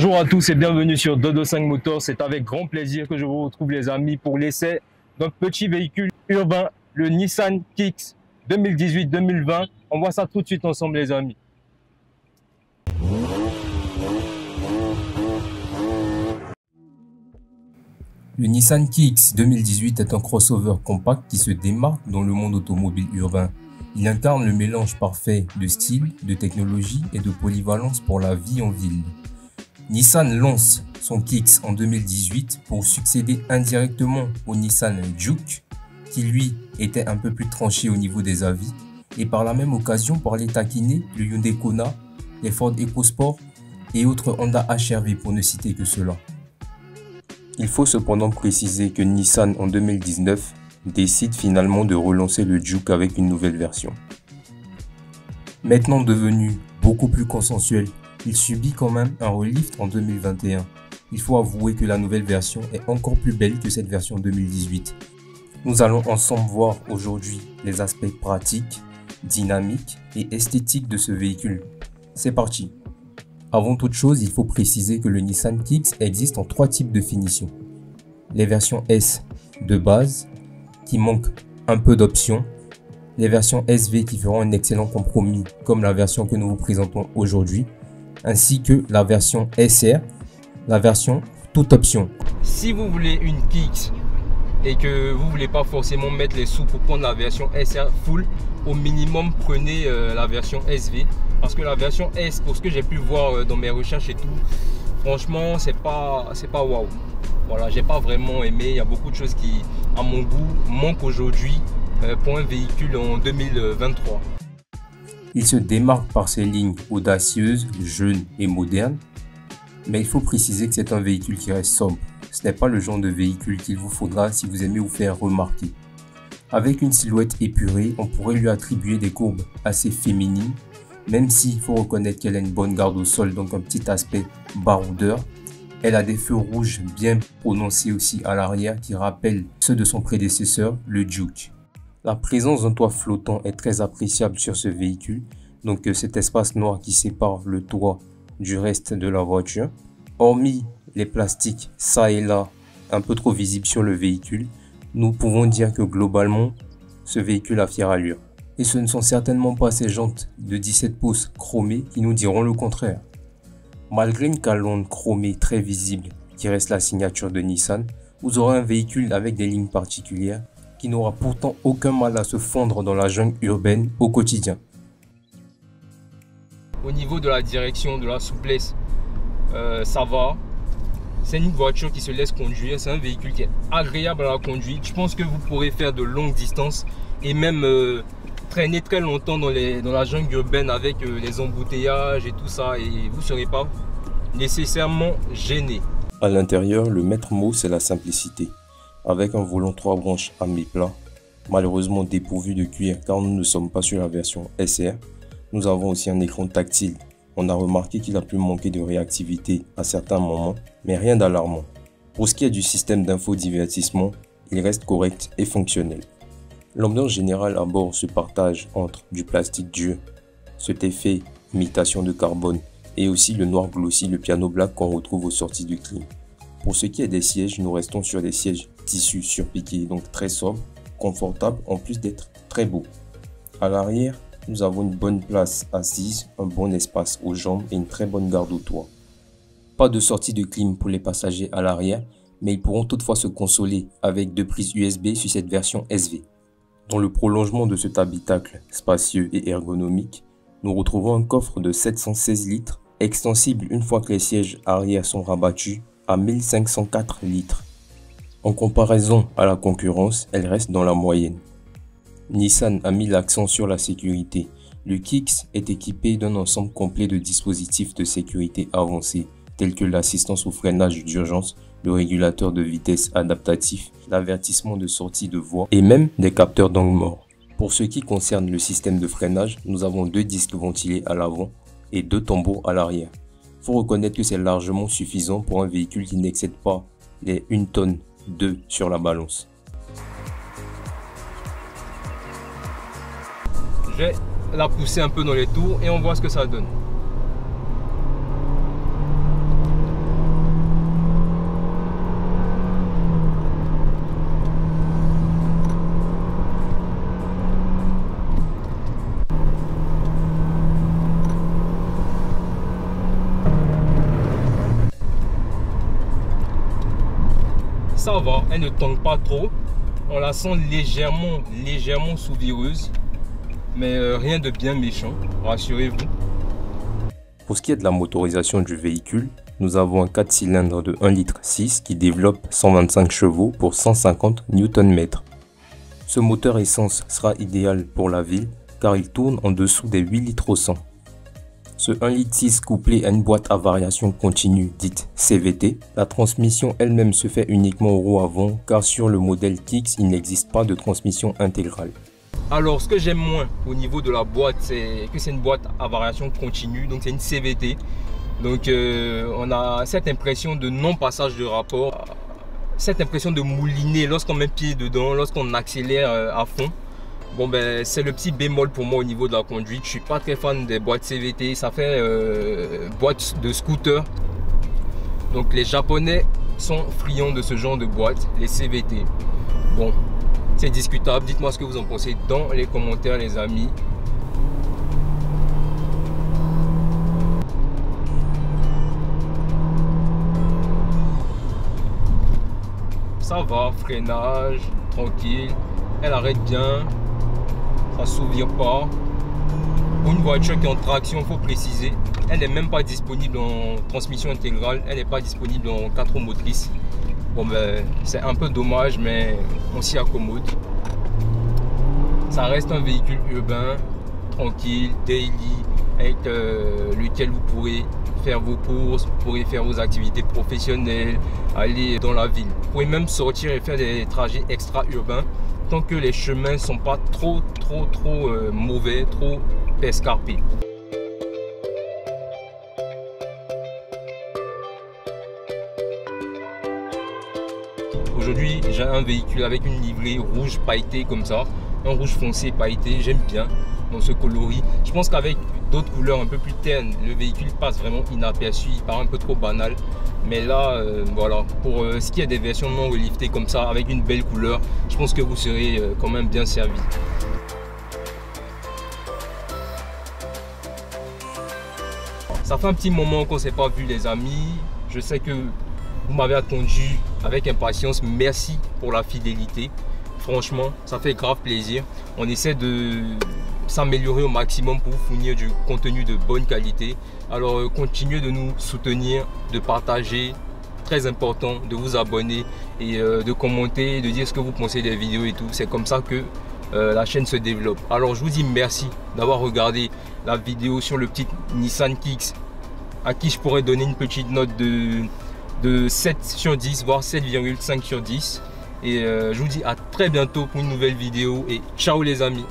Bonjour à tous et bienvenue sur Dodo 5 Motors. C'est avec grand plaisir que je vous retrouve les amis pour l'essai d'un petit véhicule urbain, le Nissan Kicks 2018-2020. On voit ça tout de suite ensemble les amis. Le Nissan Kicks 2018 est un crossover compact qui se démarque dans le monde automobile urbain. Il incarne le mélange parfait de style, de technologie et de polyvalence pour la vie en ville. Nissan lance son Kicks en 2018 pour succéder indirectement au Nissan Juke, qui lui était un peu plus tranché au niveau des avis, et par la même occasion pour les taquiner le Hyundai Kona, les Ford EcoSport et autres Honda HR-V pour ne citer que cela. Il faut cependant préciser que Nissan en 2019 décide finalement de relancer le Juke avec une nouvelle version. Maintenant devenu beaucoup plus consensuel, il subit quand même un relift en 2021. Il faut avouer que la nouvelle version est encore plus belle que cette version 2018. Nous allons ensemble voir aujourd'hui les aspects pratiques, dynamiques et esthétiques de ce véhicule. C'est parti! Avant toute chose, il faut préciser que le Nissan Kicks existe en 3 types de finitions. Les versions S de base, qui manquent un peu d'options. Les versions SV qui feront un excellent compromis, comme la version que nous vous présentons aujourd'hui. Ainsi que la version SR, la version toute option. Si vous voulez une Kicks et que vous ne voulez pas forcément mettre les sous pour prendre la version SR full, au minimum prenez la version SV. Parce que la version S, pour ce que j'ai pu voir dans mes recherches et tout, franchement, c'est pas waouh. Voilà, j'ai pas vraiment aimé. Il y a beaucoup de choses qui, à mon goût, manquent aujourd'hui pour un véhicule en 2023. Il se démarque par ses lignes audacieuses, jeunes et modernes. Mais il faut préciser que c'est un véhicule qui reste sobre. Ce n'est pas le genre de véhicule qu'il vous faudra si vous aimez vous faire remarquer. Avec une silhouette épurée, on pourrait lui attribuer des courbes assez féminines. Même s'il faut reconnaître qu'elle a une bonne garde au sol, donc un petit aspect baroudeur. Elle a des feux rouges bien prononcés aussi à l'arrière qui rappellent ceux de son prédécesseur, le Juke. La présence d'un toit flottant est très appréciable sur ce véhicule, donc cet espace noir qui sépare le toit du reste de la voiture. Hormis les plastiques ça et là un peu trop visibles sur le véhicule, nous pouvons dire que globalement, ce véhicule a fière allure. Et ce ne sont certainement pas ces jantes de 17 pouces chromées qui nous diront le contraire. Malgré une calandre chromée très visible qui reste la signature de Nissan, vous aurez un véhicule avec des lignes particulières qui n'aura pourtant aucun mal à se fondre dans la jungle urbaine au quotidien. Au niveau de la direction, de la souplesse, ça va. C'est une voiture qui se laisse conduire, c'est un véhicule qui est agréable à la conduite. Je pense que vous pourrez faire de longues distances et même traîner très longtemps dans la jungle urbaine avec les embouteillages et tout ça, et vous ne serez pas nécessairement gêné. À l'intérieur, le maître mot c'est la simplicité. Avec un volant 3 branches à mi-plat, malheureusement dépourvu de cuir car nous ne sommes pas sur la version SR. Nous avons aussi un écran tactile. On a remarqué qu'il a pu manquer de réactivité à certains moments, mais rien d'alarmant. Pour ce qui est du système d'infodivertissement, il reste correct et fonctionnel. L'ambiance générale à bord se partage entre du plastique dur, cet effet imitation de carbone, et aussi le noir glossy, le piano black qu'on retrouve aux sorties du clim. Pour ce qui est des sièges, nous restons sur des sièges tissus surpiqués, donc très sobres, confortables en plus d'être très beaux. À l'arrière, nous avons une bonne place assise, un bon espace aux jambes et une très bonne garde au toit. Pas de sortie de clim pour les passagers à l'arrière, mais ils pourront toutefois se consoler avec 2 prises USB sur cette version SV. Dans le prolongement de cet habitacle spacieux et ergonomique, nous retrouvons un coffre de 716 litres, extensible une fois que les sièges arrière sont rabattus à 1504 litres. En comparaison à la concurrence, elle reste dans la moyenne. Nissan a mis l'accent sur la sécurité. Le Kicks est équipé d'un ensemble complet de dispositifs de sécurité avancés, tels que l'assistance au freinage d'urgence, le régulateur de vitesse adaptatif, l'avertissement de sortie de voie et même des capteurs d'angle mort. Pour ce qui concerne le système de freinage, nous avons 2 disques ventilés à l'avant et 2 tambours à l'arrière. Il faut reconnaître que c'est largement suffisant pour un véhicule qui n'excède pas les 1 tonne 2 sur la balance. Je vais la pousser un peu dans les tours et on voit ce que ça donne. ça va, elle ne tangue pas trop. On la sent légèrement sous-vireuse, mais rien de bien méchant, rassurez-vous. Pour ce qui est de la motorisation du véhicule, nous avons un 4 cylindres de 1,6 litre qui développe 125 chevaux pour 150 Nm. Ce moteur essence sera idéal pour la ville car il tourne en dessous des 8 litres au 100. Ce 1,6 litre couplé à une boîte à variation continue dite CVT, la transmission elle-même se fait uniquement au roue avant car sur le modèle Kicks il n'existe pas de transmission intégrale. Alors ce que j'aime moins au niveau de la boîte, c'est que c'est une boîte à variation continue, donc c'est une CVT. Donc on a cette impression de non-passage de rapport, cette impression de mouliner lorsqu'on met pied dedans, lorsqu'on accélère à fond. Bon ben c'est le petit bémol pour moi au niveau de la conduite. Je suis pas très fan des boîtes CVT, ça fait boîte de scooter. Donc les Japonais sont friands de ce genre de boîte, les CVT. Bon, c'est discutable, dites-moi ce que vous en pensez dans les commentaires les amis. Ça va, freinage, tranquille, elle arrête bien, ça s'ouvre pas. Pour une voiture qui est en traction, il faut préciser, elle n'est même pas disponible en transmission intégrale, elle n'est pas disponible en 4 roues motrices. Bon ben, c'est un peu dommage, mais on s'y accommode. Ça reste un véhicule urbain, tranquille, daily, avec lequel vous pourrez faire vos courses, vous pourrez faire vos activités professionnelles, aller dans la ville. Vous pouvez même sortir et faire des trajets extra-urbains tant que les chemins ne sont pas trop mauvais, trop escarpés. Aujourd'hui, j'ai un véhicule avec une livrée rouge pailletée comme ça, un rouge foncé pailleté, j'aime bien dans ce coloris. Je pense qu'avec d'autres couleurs un peu plus ternes, le véhicule passe vraiment inaperçu, il paraît un peu trop banal. Mais là, voilà, pour ce qui est des versions non reliftées comme ça, avec une belle couleur, je pense que vous serez quand même bien servi. Ça fait un petit moment qu'on ne s'est pas vu les amis. Je sais que vous m'avez attendu avec impatience. Merci pour la fidélité. Franchement, ça fait grave plaisir. On essaie de s'améliorer au maximum pour vous fournir du contenu de bonne qualité. Alors continuez de nous soutenir, de partager, très important, de vous abonner et de commenter, de dire ce que vous pensez des vidéos et tout. C'est comme ça que la chaîne se développe. Alors je vous dis merci d'avoir regardé la vidéo sur le petit Nissan Kicks, à qui je pourrais donner une petite note de 7 sur 10, voire 7,5 sur 10. Et je vous dis à très bientôt pour une nouvelle vidéo et ciao les amis.